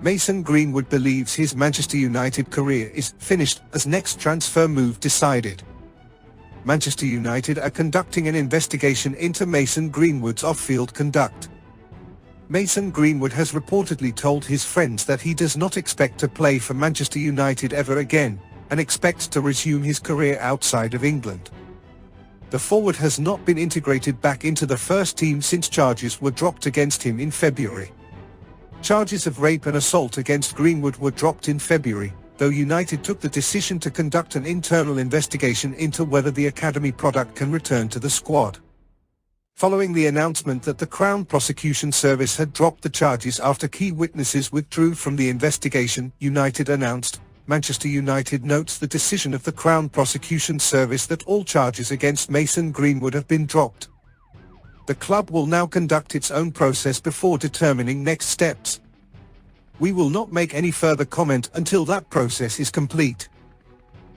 Mason Greenwood believes his Manchester United career is finished as next transfer move decided. Manchester United are conducting an investigation into Mason Greenwood's off-field conduct. Mason Greenwood has reportedly told his friends that he does not expect to play for Manchester United ever again, and expects to resume his career outside of England. The forward has not been integrated back into the first team since charges were dropped against him in February. Charges of rape and assault against Greenwood were dropped in February, though United took the decision to conduct an internal investigation into whether the academy product can return to the squad. Following the announcement that the Crown Prosecution Service had dropped the charges after key witnesses withdrew from the investigation, United announced, Manchester United notes the decision of the Crown Prosecution Service that all charges against Mason Greenwood have been dropped. The club will now conduct its own process before determining next steps. We will not make any further comment until that process is complete.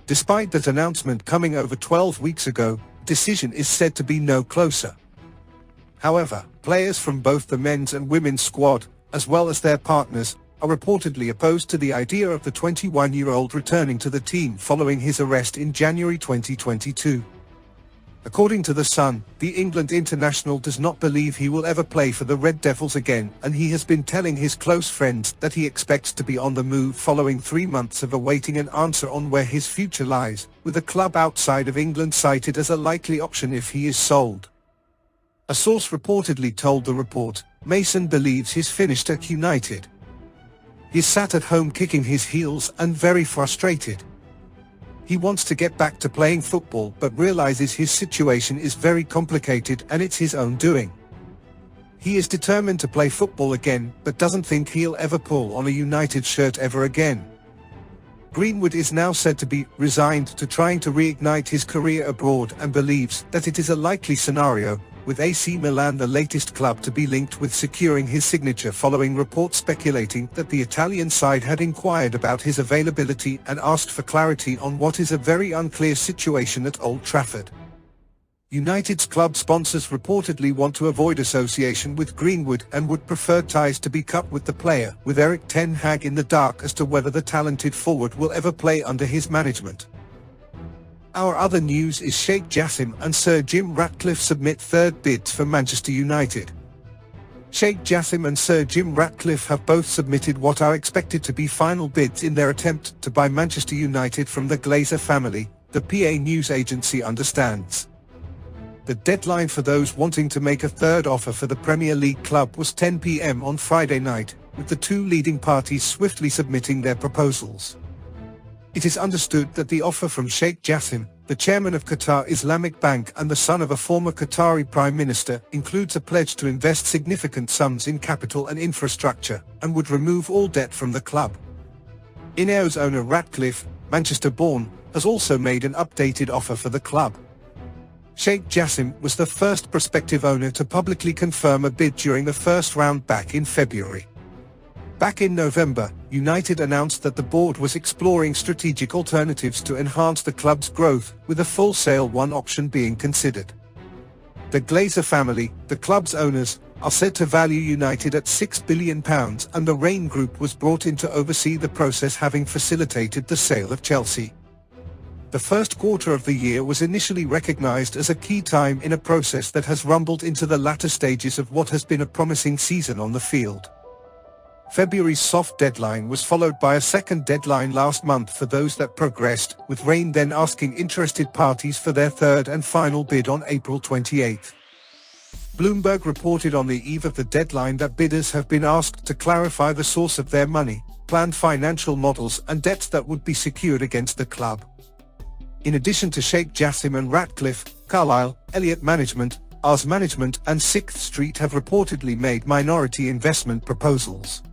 Despite that announcement coming over 12 weeks ago, decision is said to be no closer. However, players from both the men's and women's squad, as well as their partners, are reportedly opposed to the idea of the 21-year-old returning to the team following his arrest in January 2022. According to The Sun, the England international does not believe he will ever play for the Red Devils again, and he has been telling his close friends that he expects to be on the move following 3 months of awaiting an answer on where his future lies, with a club outside of England cited as a likely option if he is sold. A source reportedly told the report, Mason believes he's finished at United. He's sat at home kicking his heels and very frustrated. He wants to get back to playing football but realizes his situation is very complicated and it's his own doing. He is determined to play football again but doesn't think he'll ever pull on a United shirt ever again. Greenwood is now said to be resigned to trying to reignite his career abroad and believes that it is a likely scenario, with AC Milan the latest club to be linked with securing his signature following reports speculating that the Italian side had inquired about his availability and asked for clarity on what is a very unclear situation at Old Trafford. United's club sponsors reportedly want to avoid association with Greenwood and would prefer ties to be cut with the player, with Erik ten Hag in the dark as to whether the talented forward will ever play under his management. Our other news is Sheikh Jassim and Sir Jim Ratcliffe submit third bids for Manchester United. Sheikh Jassim and Sir Jim Ratcliffe have both submitted what are expected to be final bids in their attempt to buy Manchester United from the Glazer family, the PA news agency understands. The deadline for those wanting to make a third offer for the Premier League club was 10 p.m. on Friday night, with the two leading parties swiftly submitting their proposals. It is understood that the offer from Sheikh Jassim, the chairman of Qatar Islamic Bank and the son of a former Qatari prime minister, includes a pledge to invest significant sums in capital and infrastructure, and would remove all debt from the club. Ineos owner Ratcliffe, Manchester-born, has also made an updated offer for the club. Sheikh Jassim was the first prospective owner to publicly confirm a bid during the first round back in February. Back in November, United announced that the board was exploring strategic alternatives to enhance the club's growth, with a full sale one option being considered. The Glazer family, the club's owners, are said to value United at £6 billion, and the Rain Group was brought in to oversee the process, having facilitated the sale of Chelsea. The first quarter of the year was initially recognized as a key time in a process that has rumbled into the latter stages of what has been a promising season on the field. February's soft deadline was followed by a second deadline last month for those that progressed, with Rain then asking interested parties for their third and final bid on April 28. Bloomberg reported on the eve of the deadline that bidders have been asked to clarify the source of their money, planned financial models and debts that would be secured against the club. In addition to Sheikh Jassim and Ratcliffe, Carlisle, Elliott Management, Ars Management and 6th Street have reportedly made minority investment proposals.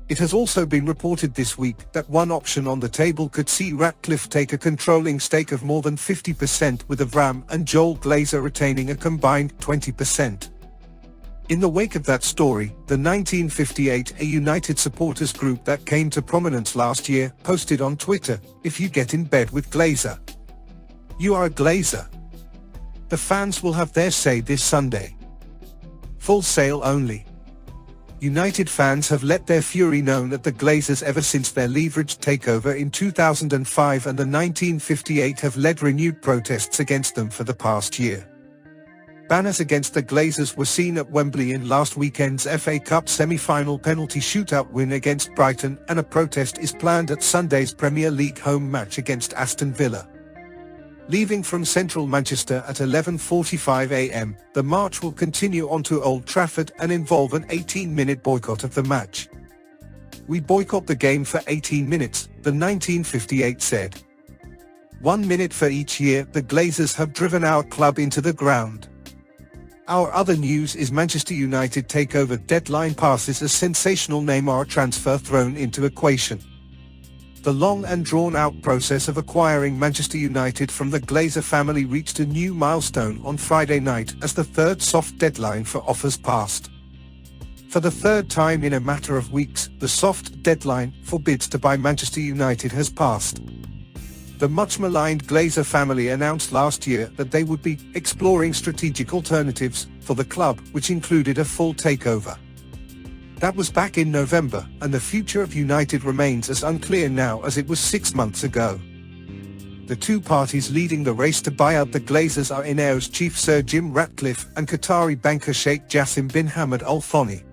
It has also been reported this week that one option on the table could see Ratcliffe take a controlling stake of more than 50%, with Avram and Joel Glazer retaining a combined 20%. In the wake of that story, the 1958 A United supporters group that came to prominence last year posted on Twitter, "If you get in bed with Glazer, you are a Glazer." The fans will have their say this Sunday. Full sale only. United fans have let their fury known at the Glazers ever since their leveraged takeover in 2005, and the 1958 have led renewed protests against them for the past year. Banners against the Glazers were seen at Wembley in last weekend's FA Cup semi-final penalty shootout win against Brighton, and a protest is planned at Sunday's Premier League home match against Aston Villa. Leaving from central Manchester at 11:45 a.m, the march will continue onto Old Trafford and involve an 18-minute boycott of the match. "We boycott the game for 18 minutes, the 1958 said. 1 minute for each year the Glazers have driven our club into the ground. Our other news is Manchester United takeover deadline passes as sensational Neymar transfer thrown into equation. The long and drawn-out process of acquiring Manchester United from the Glazer family reached a new milestone on Friday night as the third soft deadline for offers passed. For the third time in a matter of weeks, the soft deadline for bids to buy Manchester United has passed. The much-maligned Glazer family announced last year that they would be exploring strategic alternatives for the club, which included a full takeover. That was back in November, and the future of United remains as unclear now as it was 6 months ago. The two parties leading the race to buy out the Glazers are Ineos chief Sir Jim Ratcliffe and Qatari banker Sheikh Jassim bin Hamad Al Thani.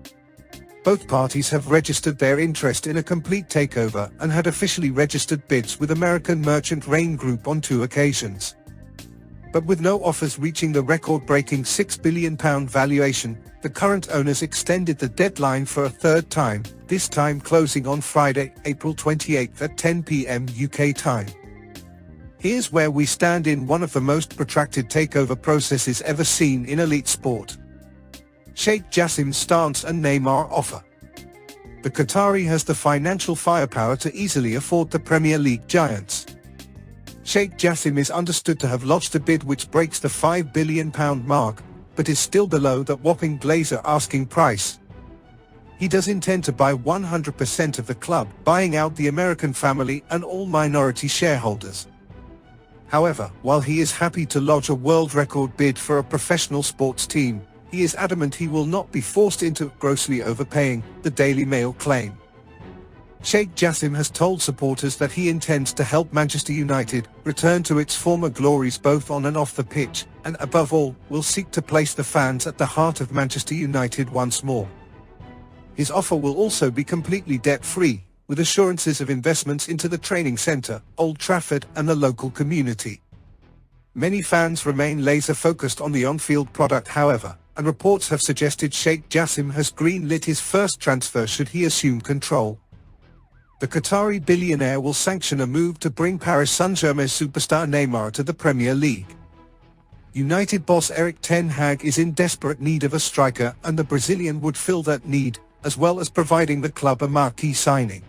Both parties have registered their interest in a complete takeover and had officially registered bids with American merchant Rain Group on 2 occasions. But with no offers reaching the record-breaking £6 billion valuation, the current owners extended the deadline for a third time, this time closing on Friday, April 28 at 10 p.m. UK time. Here's where we stand in one of the most protracted takeover processes ever seen in elite sport. Sheikh Jassim's stance and Neymar offer. The Qatari has the financial firepower to easily afford the Premier League giants. Sheikh Jassim is understood to have lodged a bid which breaks the £5 billion mark, but is still below that whopping Glazer asking price. He does intend to buy 100% of the club, buying out the American family and all minority shareholders. However, while he is happy to lodge a world record bid for a professional sports team, he is adamant he will not be forced into grossly overpaying, the Daily Mail claim. Sheikh Jassim has told supporters that he intends to help Manchester United return to its former glories both on and off the pitch, and above all, will seek to place the fans at the heart of Manchester United once more. His offer will also be completely debt-free, with assurances of investments into the training centre, Old Trafford and the local community. Many fans remain laser-focused on the on-field product however, and reports have suggested Sheikh Jassim has green-lit his first transfer should he assume control. The Qatari billionaire will sanction a move to bring Paris Saint-Germain superstar Neymar to the Premier League. United boss Erik ten Hag is in desperate need of a striker, and the Brazilian would fill that need, as well as providing the club a marquee signing.